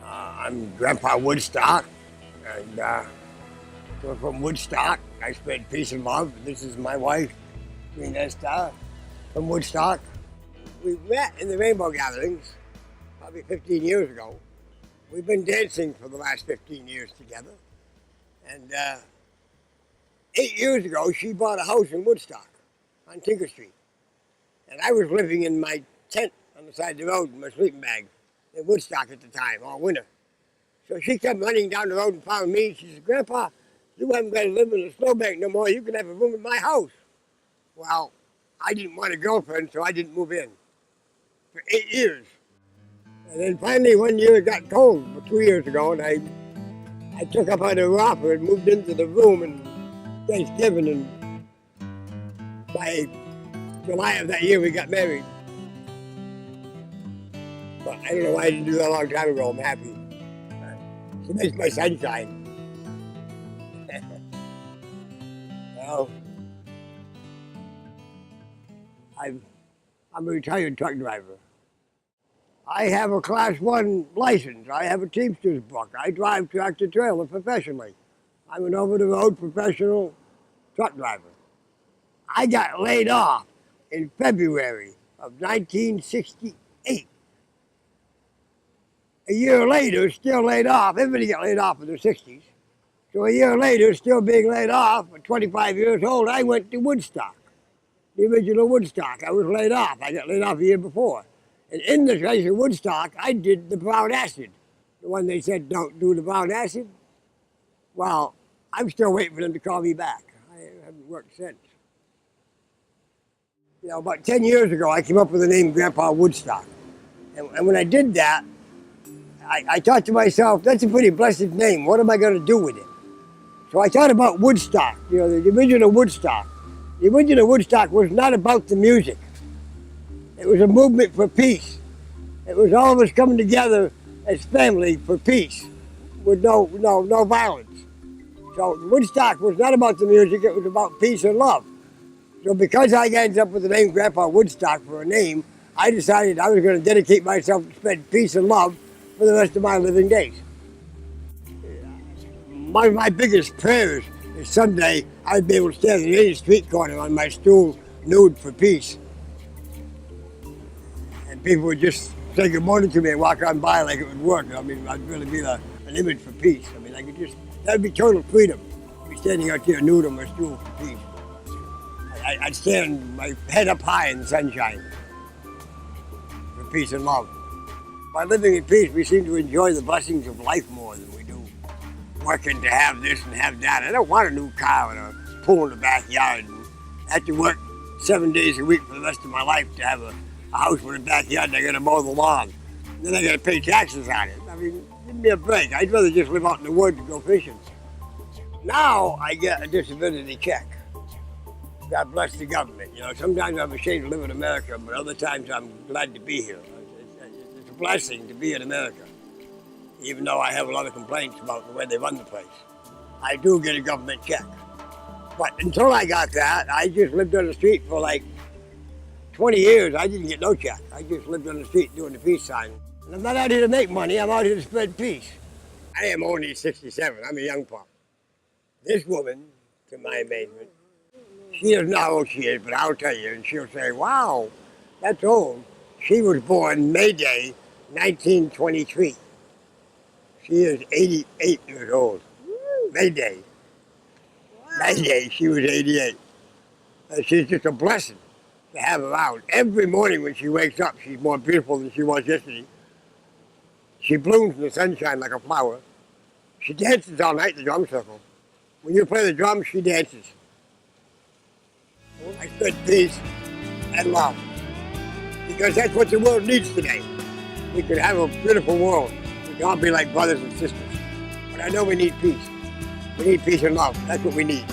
I'm Grandpa Woodstock, and we're from Woodstock. I spread peace and love. This is my wife, Eugene Estar, from Woodstock. We met in the Rainbow Gatherings probably 15 years ago. We've been dancing for the last 15 years together. And 8 years ago, she bought a house in Woodstock on Tinker Street. And I was living in my tent on the side of the road in my sleeping bag in Woodstock at the time, all winter. So she came running down the road and found me. She said, "Grandpa, you haven't got to live in a snowbank no more. You can have a room in my house." Well, I didn't want a girlfriend, so I didn't move in for 8 years. And then finally one year it got cold, 2 years ago, and I took up on her offer and moved into the room and Thanksgiving, and by July of that year we got married. But I don't know why I didn't do that a long time ago. I'm happy. She makes my sunshine. Well, I'm a retired truck driver. I have a Class 1 license. I have a Teamster's book. I drive tractor trailer professionally. I'm an over-the-road professional truck driver. I got laid off in February of 1968. A year later, still laid off. Everybody got laid off in their 60s. So a year later, still being laid off, at 25 years old, I went to Woodstock, the original Woodstock. I was laid off. I got laid off a year before. And in the place of Woodstock, I did the brown acid. The one they said, don't do the brown acid. Well, I'm still waiting for them to call me back. I haven't worked since. You know, about 10 years ago, I came up with the name Grandpa Woodstock. And when I did that, I thought to myself, that's a pretty blessed name. What am I going to do with it? So I thought about Woodstock, you know, the original Woodstock. The original Woodstock was not about the music. It was a movement for peace. It was all of us coming together as family for peace with no violence. So Woodstock was not about the music, it was about peace and love. So because I ended up with the name Grandpa Woodstock for a name, I decided I was going to dedicate myself to spread peace and love for the rest of my living days. One of my biggest prayers is someday I'd be able to stand in any street corner on my stool nude for peace. And people would just say good morning to me and walk on by like it would work. I mean, I'd really be an image for peace. I mean, that'd be total freedom. I'd be standing out there nude on my stool for peace. I'd stand my head up high in the sunshine for peace and love. By living in peace, we seem to enjoy the blessings of life more than we do working to have this and have that. I don't want a new car and a pool in the backyard and have to work 7 days a week for the rest of my life to have a house with a backyard and I gotta mow the lawn. And then I gotta pay taxes on it. I mean, give me a break. I'd rather just live out in the woods and go fishing. Now I get a disability check. God bless the government. You know, sometimes I'm ashamed to live in America, but other times I'm glad to be here. It's a blessing to be in America, even though I have a lot of complaints about the way they run the place. I do get a government check. But until I got that, I just lived on the street for like 20 years. I didn't get no check. I just lived on the street doing the peace sign. And I'm not out here to make money, I'm out here to spread peace. I am only 67, I'm a young pup. This woman, to my amazement, she doesn't know how old she is, but I'll tell you, and she'll say, wow, that's old. She was born May Day, 1923. She is 88 years old. May Day. Wow. May Day, she was 88. And she's just a blessing to have around. Every morning when she wakes up, she's more beautiful than she was yesterday. She blooms in the sunshine like a flower. She dances all night in the drum circle. When you play the drums, she dances. I spread peace and love, because that's what the world needs today. We could have a beautiful world. We can all be like brothers and sisters. But I know we need peace. We need peace and love. That's what we need.